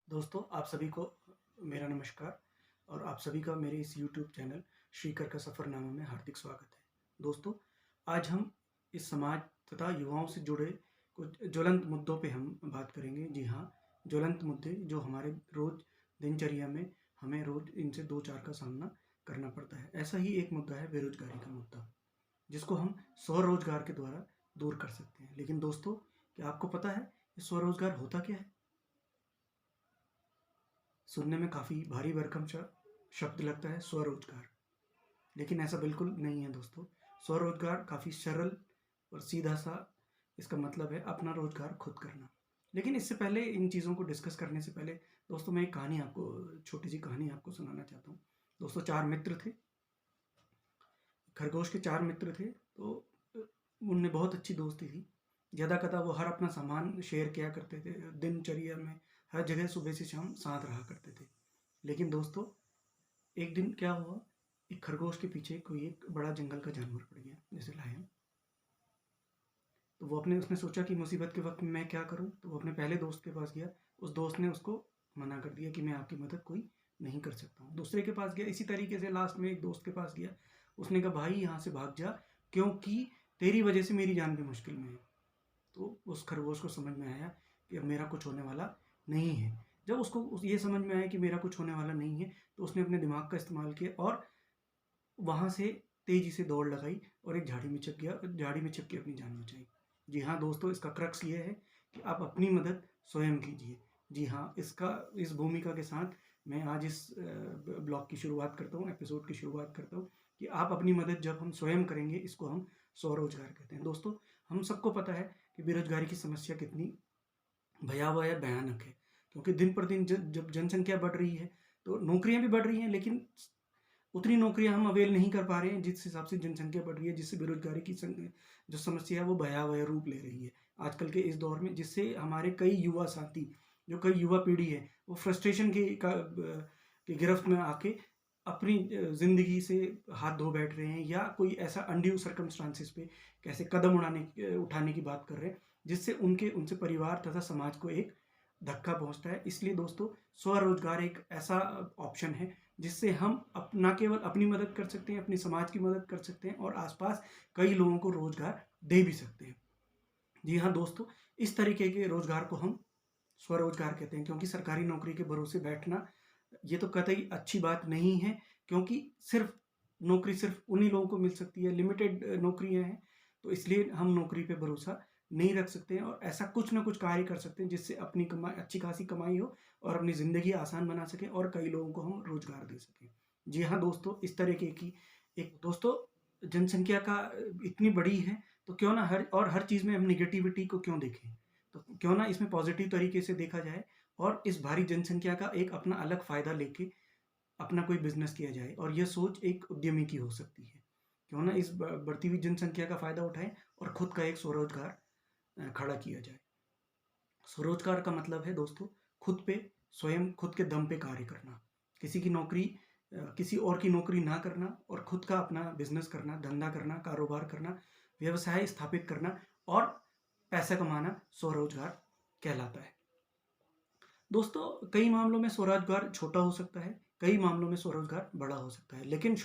दोस्तों, आप सभी को मेरा नमस्कार और आप सभी का मेरे इस यूट्यूब चैनल श्रीकर का सफ़रनामा में हार्दिक स्वागत है। दोस्तों, आज हम इस समाज तथा युवाओं से जुड़े कुछ ज्वलंत मुद्दों पे हम बात करेंगे। जी हाँ, ज्वलंत मुद्दे जो हमारे रोज़ दिनचर्या में हमें रोज़ इनसे 2-4 का सामना करना पड़ता है। ऐसा ही एक मुद्दा है बेरोज़गारी का मुद्दा, जिसको हम स्वरोज़गार के द्वारा दूर कर सकते हैं। लेकिन दोस्तों, क्या आपको पता है ये स्वरोज़गार होता क्या है? सुनने में काफ़ी भारी भरकम शब्द लगता है स्वरोजगार, लेकिन ऐसा बिल्कुल नहीं है दोस्तों। स्वरोजगार काफ़ी सरल और सीधा सा इसका मतलब है अपना रोजगार खुद करना। लेकिन इससे पहले इन चीज़ों को डिस्कस करने से पहले दोस्तों मैं एक कहानी आपको छोटी सी कहानी आपको सुनाना चाहता हूँ। दोस्तों, 4 मित्र थे। खरगोश के 4 मित्र थे, तो उनमें बहुत अच्छी दोस्ती थी। ज़्यादा वो हर अपना सामान शेयर किया करते थे। दिनचर्या में हर जगह सुबह से शाम साथ रहा करते थे। लेकिन दोस्तों, एक दिन क्या हुआ, एक खरगोश के पीछे कोई एक बड़ा जंगल का जानवर पड़ गया, जैसे लायन। तो वो अपने उसने सोचा कि मुसीबत के वक्त में मैं क्या करूं, तो वो अपने पहले दोस्त के पास गया। उस दोस्त ने उसको मना कर दिया कि मैं आपकी मदद कोई नहीं कर सकता हूँ। दूसरे के पास गया, इसी तरीके से लास्ट में एक दोस्त के पास गया। उसने कहा भाई यहाँ से भाग जा, क्योंकि तेरी वजह से मेरी जान भी मुश्किल में है। तो उस खरगोश को समझ में आया कि अब मेरा कुछ होने वाला नहीं है। जब उसको ये समझ में आया कि मेरा कुछ होने वाला नहीं है, तो उसने अपने दिमाग का इस्तेमाल किया और वहाँ से तेज़ी से दौड़ लगाई और एक झाड़ी में छिप गया, झाड़ी में छिप के अपनी जान बचाई। जी हाँ दोस्तों, इसका क्रक्स ये है कि आप अपनी मदद स्वयं कीजिए। जी हाँ, इस भूमिका के साथ मैं आज इस ब्लॉग की शुरुआत करता हूँ, एपिसोड की शुरुआत करता हूँ कि आप अपनी मदद जब हम स्वयं करेंगे, इसको हम स्वरोजगार कहते हैं। दोस्तों, हम सबको पता है कि बेरोजगारी की समस्या कितनी भयावह है, भयानक है, क्योंकि दिन पर दिन जब जनसंख्या बढ़ रही है, तो नौकरियां भी बढ़ रही हैं, लेकिन उतनी नौकरियां हम अवेल नहीं कर पा रहे हैं जिस हिसाब से जनसंख्या बढ़ रही है, जिससे बेरोजगारी की जो समस्या है वो भयावह रूप ले रही है आजकल के इस दौर में, जिससे हमारे कई युवा साथी, जो कई युवा पीढ़ी है, वो फ्रस्ट्रेशन की गिरफ्त में आके अपनी जिंदगी से हाथ धो बैठ रहे हैं, या कोई ऐसा अनड्यू सर्कमस्टांसिस पे कैसे कदम उठाने की बात कर रहे हैं, जिससे उनसे परिवार तथा समाज को एक धक्का पहुंचता है। इसलिए दोस्तों, स्वरोजगार एक ऐसा ऑप्शन है जिससे हम न केवल अपनी मदद कर सकते हैं, अपने समाज की मदद कर सकते हैं और आसपास कई लोगों को रोजगार दे भी सकते हैं। जी हाँ दोस्तों, इस तरीके के रोजगार को हम स्वरोजगार कहते हैं, क्योंकि सरकारी नौकरी के भरोसे बैठना ये तो कतई अच्छी बात नहीं है, क्योंकि नौकरी सिर्फ उन्हीं लोगों को मिल सकती है, लिमिटेड नौकरियां हैं। तो इसलिए हम नौकरी पे भरोसा नहीं रख सकते हैं और ऐसा कुछ ना कुछ कार्य कर सकते हैं जिससे अपनी कमाई, अच्छी खासी कमाई हो और अपनी ज़िंदगी आसान बना सकें और कई लोगों को हम रोज़गार दे सकें। जी हाँ दोस्तों, इस तरीके की एक दोस्तों जनसंख्या का इतनी बड़ी है, तो क्यों ना हर चीज़ में हम नेगेटिविटी को क्यों देखें? तो क्यों ना इसमें पॉजिटिव तरीके से देखा जाए और इस भारी जनसंख्या का एक अपना अलग फ़ायदा लेके अपना कोई बिज़नेस किया जाए, और यह सोच एक उद्यमी की हो सकती है। क्यों ना इस बढ़ती हुई जनसंख्या का फ़ायदा उठाएँ और खुद का एक स्वरोज़गार खड़ा किया जाए। स्वरोजगार का मतलब है दोस्तों, खुद पे स्वयं खुद के दम पे कार्य करना, किसी की नौकरी किसी और की नौकरी ना करना और खुद का अपना बिजनेस करना, धंधा करना, कारोबार करना, व्यवसाय स्थापित करना और पैसा कमाना स्वरोजगार कहलाता है। दोस्तों, कई मामलों में स्वरोजगार छोटा हो सकता है, कई मामलों में स्वरोजगार बड़ा हो सकता है, लेकिन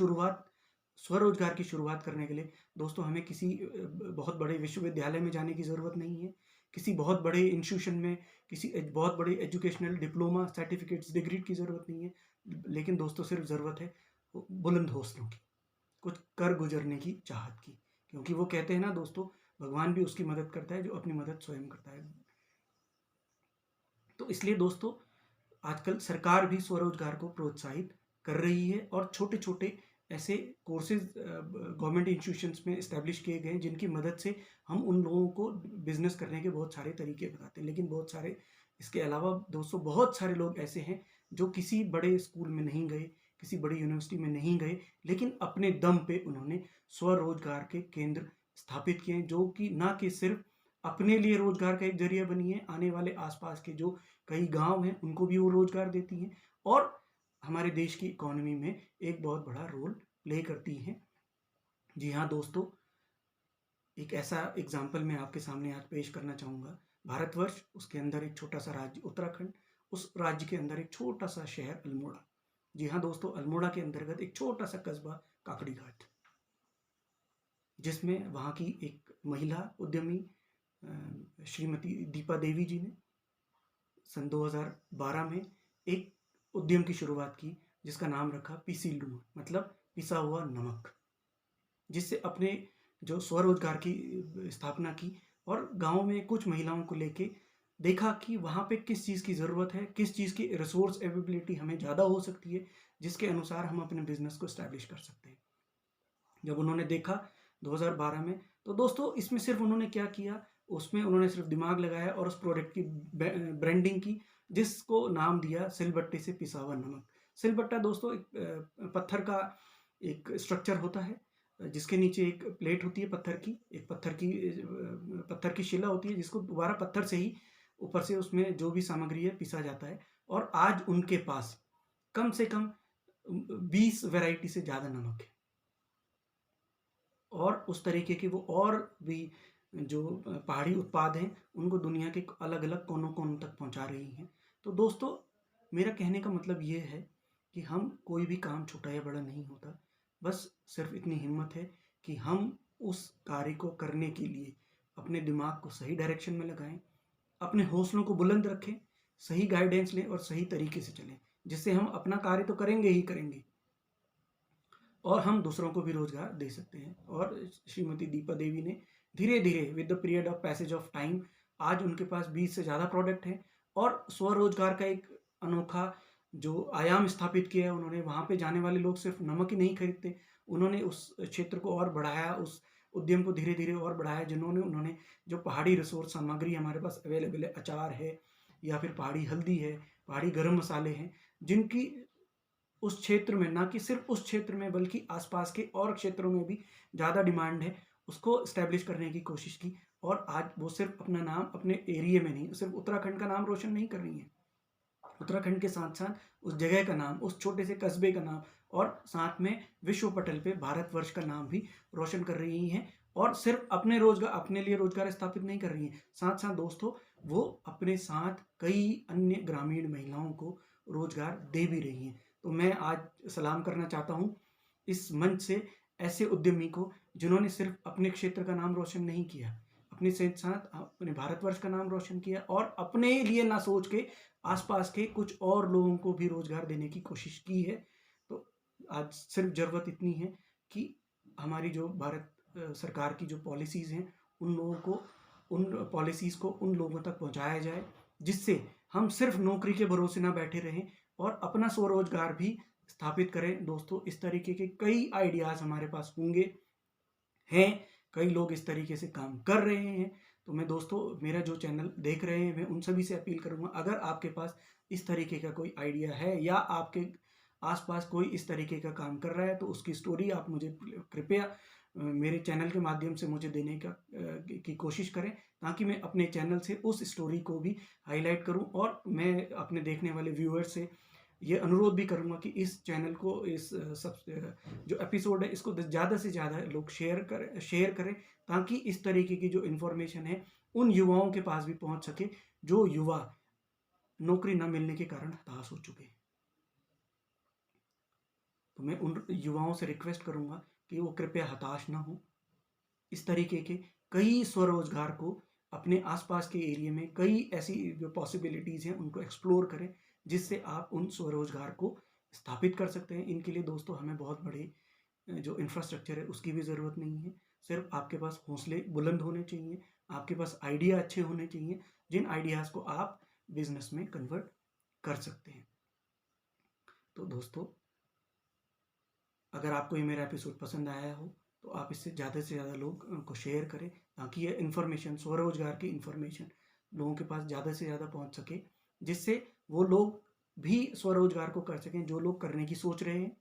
स्वरोजगार की शुरुआत करने के लिए दोस्तों हमें किसी बहुत बड़े विश्वविद्यालय में जाने की ज़रूरत नहीं है, किसी बहुत बड़े इंस्टीट्यूशन में, बहुत बड़े एजुकेशनल डिप्लोमा, सर्टिफिकेट्स, डिग्री की ज़रूरत नहीं है। लेकिन दोस्तों, सिर्फ ज़रूरत है बुलंद हौसलों की, कुछ कर गुजरने की चाहत की, क्योंकि वो कहते हैं ना दोस्तों, भगवान भी उसकी मदद करता है जो अपनी मदद स्वयं करता है। तो इसलिए दोस्तों, आजकल सरकार भी स्वरोजगार को प्रोत्साहित कर रही है और छोटे-छोटे ऐसे कोर्सेज़ गवर्नमेंट इंस्टीट्यूशंस में एस्टेब्लिश किए गए हैं, जिनकी मदद से हम उन लोगों को बिज़नेस करने के बहुत सारे तरीके बताते हैं। लेकिन इसके अलावा दोस्तों बहुत सारे लोग ऐसे हैं जो किसी बड़े स्कूल में नहीं गए, किसी बड़ी यूनिवर्सिटी में नहीं गए, लेकिन अपने दम पे उन्होंने स्वरोजगार के केंद्र स्थापित किए हैं, जो कि ना कि सिर्फ अपने लिए रोजगार का एक ज़रिया बनी है, आने वाले आस-पास के जो कई गाँव हैं, उनको भी वो रोजगार देती हैं और हमारे देश की इकोनॉमी में एक बहुत बड़ा रोल प्ले करती हैं। जी हाँ दोस्तों, एक ऐसा एग्ज़ाम्पल मैं आपके सामने आज पेश करना चाहूँगा। भारतवर्ष, उसके अंदर एक छोटा-सा राज्य उत्तराखंड। उस राज्य के अंदर एक छोटा सा शहर अल्मोड़ा। जी हाँ दोस्तों, अल्मोड़ा के अंतर्गत एक छोटा सा कस्बा काकड़ी घाट, जिसमें वहाँ की एक महिला उद्यमी श्रीमती दीपा देवी जी ने सन 2012 में एक उद्यम की शुरुआत की, जिसका नाम रखा पीसी लूण, मतलब पिसा हुआ नमक, जिससे अपने जो स्वरोजगार की स्थापना की और गांव में कुछ महिलाओं को लेके देखा कि वहाँ पे किस चीज़ की ज़रूरत है, किस चीज़ की रिसोर्स अवेलेबिलिटी हमें ज़्यादा हो सकती है, जिसके अनुसार हम अपने बिजनेस को स्टैब्लिश कर सकते हैं। जब उन्होंने देखा 2012 में, तो दोस्तों इसमें सिर्फ उन्होंने क्या किया, उसमें उन्होंने सिर्फ दिमाग लगाया और उस प्रोडक्ट की ब्रांडिंग की, जिसको नाम दिया सिलबट्टे से पिसा हुआ नमक। सिलबट्टा दोस्तों एक पत्थर का एक स्ट्रक्चर होता है, जिसके नीचे एक प्लेट होती है पत्थर की, एक पत्थर की शिला होती है, जिसको दोबारा पत्थर से ही ऊपर से उसमें जो भी सामग्री है पिसा जाता है। और आज उनके पास कम से कम 20 वैरायटी से ज़्यादा नमक है, और उस तरीके के वो और भी जो पहाड़ी उत्पाद हैं उनको दुनिया के अलग अलग कोनों कोनों तक पहुंचा रही हैं। तो दोस्तों, मेरा कहने का मतलब ये है कि हम कोई भी काम छोटा या बड़ा नहीं होता, बस सिर्फ इतनी हिम्मत है कि हम उस कार्य को करने के लिए अपने दिमाग को सही डायरेक्शन में लगाएं, अपने हौसलों को बुलंद रखें, सही गाइडेंस लें और सही तरीके से चलें, जिससे हम अपना कार्य तो करेंगे ही करेंगे और हम दूसरों को भी रोजगार दे सकते हैं। और श्रीमती दीपा देवी ने धीरे धीरे with the period of passage of time आज उनके पास 20 से ज़्यादा प्रोडक्ट हैं और स्वरोजगार का एक अनोखा जो आयाम स्थापित किया है उन्होंने। वहाँ पे जाने वाले लोग सिर्फ नमक ही नहीं खरीदते, उन्होंने उस क्षेत्र को और बढ़ाया, उस उद्यम को धीरे धीरे और बढ़ाया, उन्होंने जो पहाड़ी रिसोर्स सामग्री हमारे पास अवेलेबल है, अचार है या फिर पहाड़ी हल्दी है, पहाड़ी गर्म मसाले हैं, जिनकी उस क्षेत्र में, ना कि सिर्फ उस क्षेत्र में बल्कि आसपास के और क्षेत्रों में भी ज़्यादा डिमांड है, उसको स्टैब्लिश करने की कोशिश की। और आज वो सिर्फ अपना नाम अपने एरिया में नहीं, सिर्फ उत्तराखंड का नाम रोशन नहीं कर रही है, उत्तराखंड के साथ साथ उस जगह का नाम, उस छोटे से कस्बे का नाम और साथ में विश्व पटल पे भारतवर्ष का नाम भी रोशन कर रही हैं। और सिर्फ अपने लिए रोजगार स्थापित नहीं कर रही हैं, साथ साथ दोस्तों वो अपने साथ कई अन्य ग्रामीण महिलाओं को रोजगार दे भी रही हैं। तो मैं आज सलाम करना चाहता हूँ इस मंच से ऐसे उद्यमी को, जिन्होंने सिर्फ अपने क्षेत्र का नाम रोशन नहीं किया, अपने साथ अपने भारतवर्ष का नाम रोशन किया और अपने लिए ना सोच के आसपास के कुछ और लोगों को भी रोजगार देने की कोशिश की है। तो आज सिर्फ ज़रूरत इतनी है कि हमारी जो भारत सरकार की जो पॉलिसीज़ हैं उन पॉलिसीज़ को उन लोगों तक पहुंचाया जाए, जिससे हम सिर्फ नौकरी के भरोसे ना बैठे रहें और अपना स्वरोजगार भी स्थापित करें। दोस्तों, इस तरीके के कई आइडियाज़ हमारे पास होंगे, हैं, कई लोग इस तरीके से काम कर रहे हैं। तो मैं दोस्तों, मेरा जो चैनल देख रहे हैं, मैं उन सभी से अपील करूंगा, अगर आपके पास इस तरीके का कोई आइडिया है या आपके आसपास कोई इस तरीके का काम कर रहा है, तो उसकी स्टोरी आप मुझे कृपया मेरे चैनल के माध्यम से मुझे देने की कोशिश करें, ताकि मैं अपने चैनल से उस स्टोरी को भी हाईलाइट करूं। और मैं अपने देखने वाले व्यूअर्स से ये अनुरोध भी करूंगा कि इस चैनल को, इस सब जो एपिसोड है, इसको ज़्यादा से ज़्यादा लोग शेयर करें, ताकि इस तरीके की जो इन्फॉर्मेशन है उन युवाओं के पास भी पहुंच सके, जो युवा नौकरी न मिलने के कारण हताश हो चुके हैं। तो मैं उन युवाओं से रिक्वेस्ट करूंगा कि वो कृपया हताश ना हो, इस तरीके के कई स्वरोजगार को अपने आसपास के एरिया में, कई ऐसी जो पॉसिबिलिटीज़ हैं उनको एक्सप्लोर करें, जिससे आप उन स्वरोजगार को स्थापित कर सकते हैं। इनके लिए दोस्तों हमें बहुत बड़े जो इंफ्रास्ट्रक्चर है उसकी भी ज़रूरत नहीं है, सिर्फ आपके पास हौसले बुलंद होने चाहिए, आपके पास आइडिया अच्छे होने चाहिए, जिन आइडियाज़ को आप बिजनेस में कन्वर्ट कर सकते हैं। तो दोस्तों, अगर आपको ये मेरा एपिसोड पसंद आया हो तो आप इससे ज़्यादा से ज़्यादा लोग को शेयर करें, ताकि ये इन्फॉर्मेशन, स्वरोजगार की इन्फॉर्मेशन लोगों के पास ज़्यादा से ज़्यादा पहुंच सके, जिससे वो लोग भी स्वरोजगार को कर सकें, जो लोग करने की सोच रहे हैं।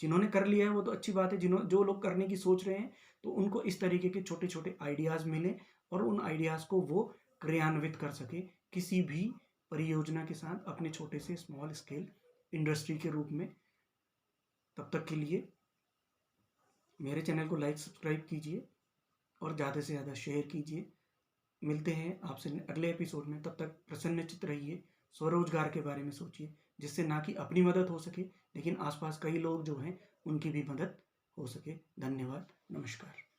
जिन्होंने कर लिया है वो तो अच्छी बात है, जो लोग करने की सोच रहे हैं तो उनको इस तरीके के छोटे छोटे आइडियाज़ मिले और उन आइडियाज़ को वो क्रियान्वित कर सके किसी भी परियोजना के साथ, अपने छोटे से स्मॉल स्केल इंडस्ट्री के रूप में। तब तक के लिए मेरे चैनल को लाइक सब्सक्राइब कीजिए और ज़्यादा से ज़्यादा शेयर कीजिए। मिलते हैं आपसे अगले एपिसोड में, तब तक प्रसन्नचित्त रहिए, स्वरोजगार के बारे में सोचिए, जिससे ना कि अपनी मदद हो सके, लेकिन आसपास कई लोग जो हैं उनकी भी मदद हो सके। धन्यवाद, नमस्कार।